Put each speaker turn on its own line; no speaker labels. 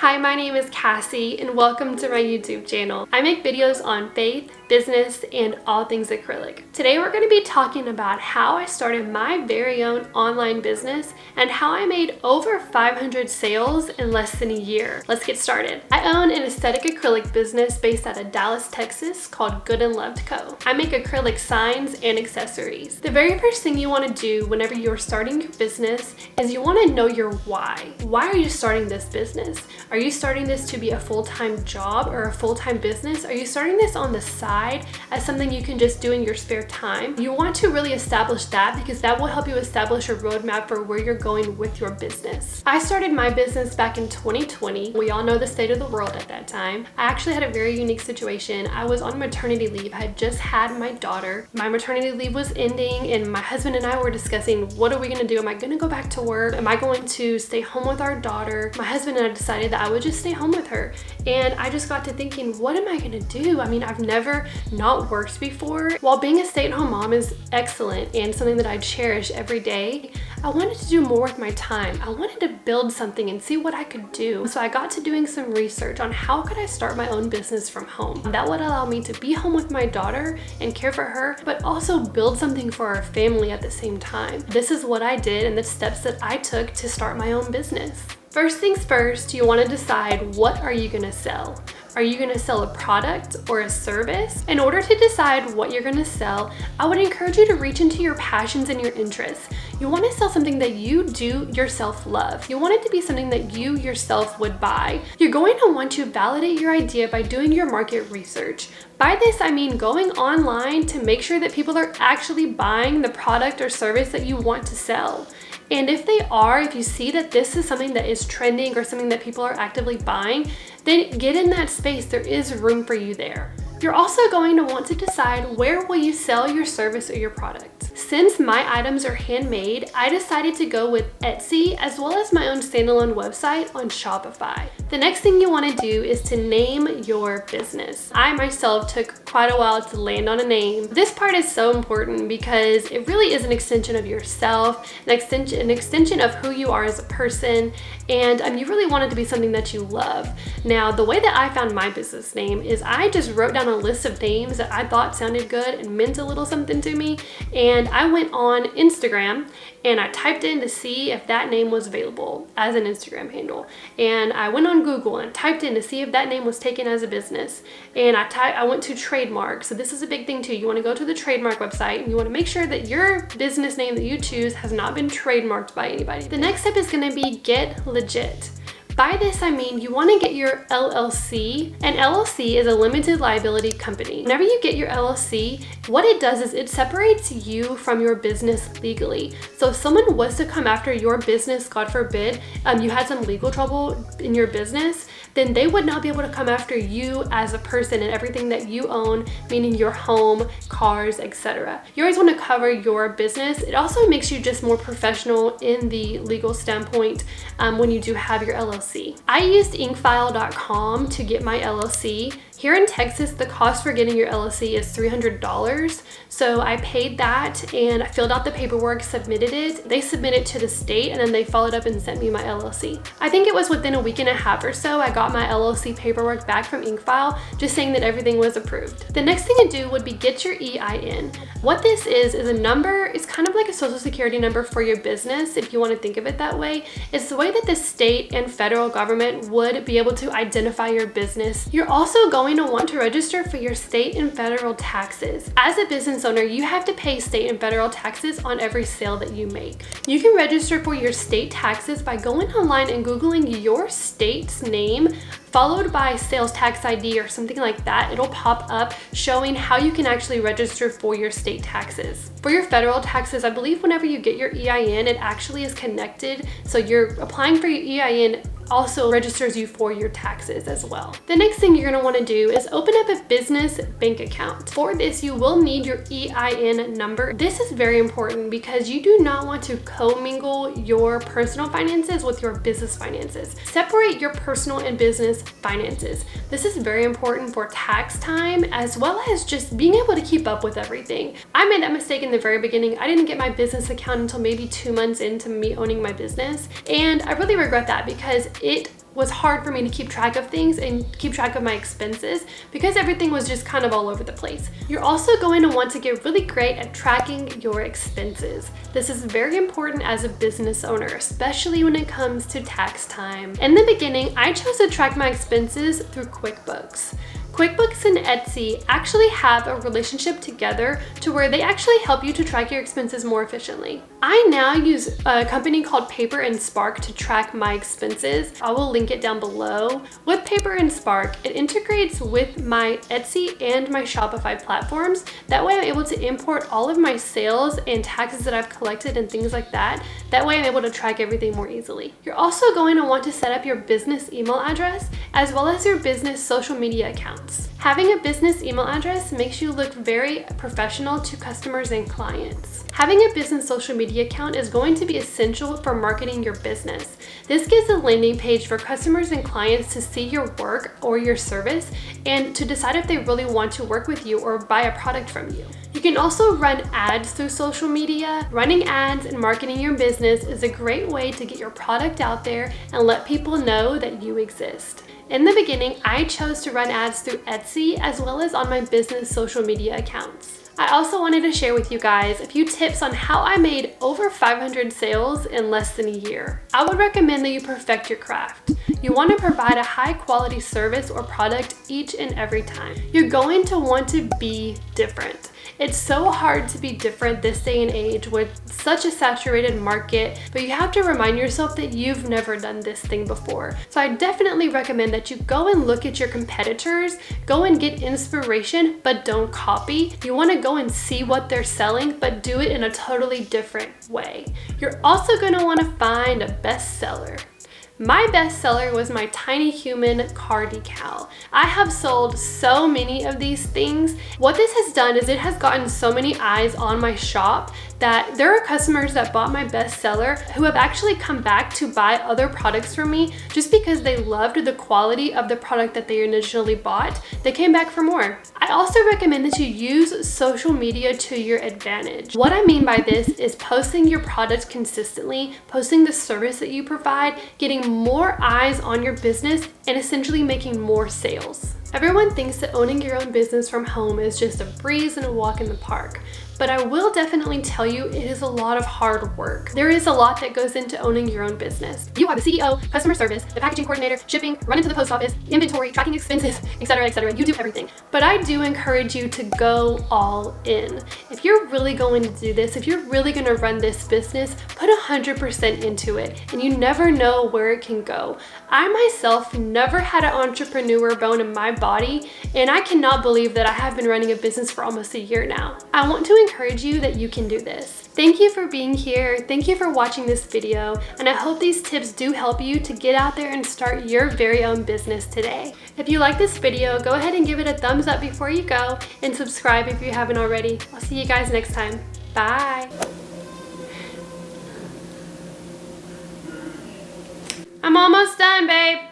Hi, my name is Cassie and welcome to my YouTube channel. I make videos on faith, business, and all things acrylic. Today we're going to be talking about how I started my very own online business and how I made over 500 sales in less than a year. Let's get started. I own an aesthetic acrylic business based out of Dallas, Texas called Good and Loved Co. I make acrylic signs and accessories. The very first thing you want to do whenever you're starting your business is you want to know your why. Why are you starting this business? Are you starting this to be a full-time job or a full-time business? Are you starting this on the side as something you can just do in your spare time? You want to really establish that because that will help you establish a roadmap for where you're going with your business. I started my business back in 2020. We all know the state of the world at that time. I actually had a very unique situation. I was on maternity leave. I had just had my daughter. My maternity leave was ending and my husband and I were discussing, what are we gonna do? Am I gonna go back to work? Am I going to stay home with our daughter? My husband and I decided that I would just stay home with her. And I just got to thinking, what am I gonna do? I mean, I've never not worked before. While being a stay-at-home mom is excellent and something that I cherish every day, I wanted to do more with my time. I wanted to build something and see what I could do. So I got to doing some research on how could I start my own business from home. That would allow me to be home with my daughter and care for her, but also build something for our family at the same time. This is what I did and the steps that I took to start my own business. First things first, you want to decide, what are you going to sell? Are you going to sell a product or a service? In order to decide what you're going to sell, I would encourage you to reach into your passions and your interests. You want to sell something that you do yourself love. You want it to be something that you yourself would buy. You're going to want to validate your idea by doing your market research. By this, I mean going online to make sure that people are actually buying the product or service that you want to sell. And if they are, if you see that this is something that is trending or something that people are actively buying, then get in that space. There is room for you there. You're also going to want to decide, where will you sell your service or your product? Since my items are handmade, I decided to go with Etsy as well as my own standalone website on Shopify. The next thing you want to do is to name your business. I myself took quite a while to land on a name. This part is so important because it really is an extension of yourself, an extension of who you are as a person, and you really want it to be something that you love. Now, the way that I found my business name is I just wrote down a list of names that I thought sounded good and meant a little something to me, and I went on Instagram and I typed in to see if that name was available as an Instagram handle, and I went on Google and typed in to see if that name was taken as a business, and I went to trademark. So this is a big thing too. You want to go to the trademark website and you want to make sure that your business name that you choose has not been trademarked by anybody. The next step is going to be get legit. By this, I mean you want to get your LLC. An LLC is a limited liability company. Whenever you get your LLC, what it does is it separates you from your business legally. So if someone was to come after your business, God forbid, you had some legal trouble in your business, then they would not be able to come after you as a person and everything that you own, meaning your home, cars, etc. You always want to cover your business. It also makes you just more professional in the legal standpoint when you do have your LLC. I used inkfile.com to get my LLC. Here in Texas, the cost for getting your LLC is $300. So I paid that and I filled out the paperwork, submitted it. They submitted to the state and then they followed up and sent me my LLC. I think it was within a week and a half or so, I got my LLC paperwork back from Inkfile, just saying that everything was approved. The next thing to do would be get your EIN. What this is a number. It's kind of like a social security number for your business, if you want to think of it that way. It's the way that the state and federal government would be able to identify your business. You're also going to want to register for your state and federal taxes. As a business owner, you have to pay state and federal taxes on every sale that you make. You can register for your state taxes by going online and Googling your state's name followed by sales tax ID or something like that. It'll pop up showing how you can actually register for your state taxes. For your federal taxes, I believe whenever you get your EIN, it actually is connected. So you're applying for your EIN also registers you for your taxes as well. The next thing you're gonna wanna do is open up a business bank account. For this, you will need your EIN number. This is very important because you do not want to commingle your personal finances with your business finances. Separate your personal and business finances. This is very important for tax time as well as just being able to keep up with everything. I made that mistake in the very beginning. I didn't get my business account until maybe 2 months into me owning my business, and I really regret that because it was hard for me to keep track of things and keep track of my expenses because everything was just kind of all over the place. You're also going to want to get really great at tracking your expenses. This is very important as a business owner, especially when it comes to tax time. In the beginning, I chose to track my expenses through QuickBooks. QuickBooks and Etsy actually have a relationship together to where they actually help you to track your expenses more efficiently. I now use a company called Paper and Spark to track my expenses. I will link it down below. With Paper and Spark, it integrates with my Etsy and my Shopify platforms. That way I'm able to import all of my sales and taxes that I've collected and things like that. That way I'm able to track everything more easily. You're also going to want to set up your business email address as well as your business social media accounts. Having a business email address makes you look very professional to customers and clients. Having a business social media account is going to be essential for marketing your business. This gives a landing page for customers and clients to see your work or your service and to decide if they really want to work with you or buy a product from you. You can also run ads through social media. Running ads and marketing your business is a great way to get your product out there and let people know that you exist. In the beginning, I chose to run ads through Etsy as well as on my business social media accounts. I also wanted to share with you guys a few tips on how I made over 500 sales in less than a year. I would recommend that you perfect your craft. You want to provide a high quality service or product each and every time. You're going to want to be different. It's so hard to be different this day and age with such a saturated market, but you have to remind yourself that you've never done this thing before. So I definitely recommend that you go and look at your competitors, go and get inspiration, but don't copy. You want to go and see what they're selling, but do it in a totally different way. You're also going to want to find a bestseller. My bestseller was my tiny human car decal. I have sold so many of these things. What this has done is it has gotten so many eyes on my shop that there are customers that bought my bestseller who have actually come back to buy other products from me just because they loved the quality of the product that they initially bought. They came back for more. I also recommend that you use social media to your advantage. What I mean by this is posting your product consistently, posting the service that you provide, getting more eyes on your business, and essentially making more sales. Everyone thinks that owning your own business from home is just a breeze and a walk in the park. But I will definitely tell you it is a lot of hard work. There is a lot that goes into owning your own business. You are the CEO, customer service, the packaging coordinator, shipping, running to the post office, inventory, tracking expenses, etc., etc. You do everything. But I do encourage you to go all in. If you're really going to do this, if you're really going to run this business, put 100% into it, and you never know where it can go. I myself never had an entrepreneur bone in my body, and I cannot believe that I have been running a business for almost a year now. I want to encourage you that you can do this. Thank you for being here. Thank you for watching this video, and I hope these tips do help you to get out there and start your very own business today. If you like this video, go ahead and give it a thumbs up before you go, and subscribe if you haven't already. I'll see you guys next time. Bye. I'm almost done, babe.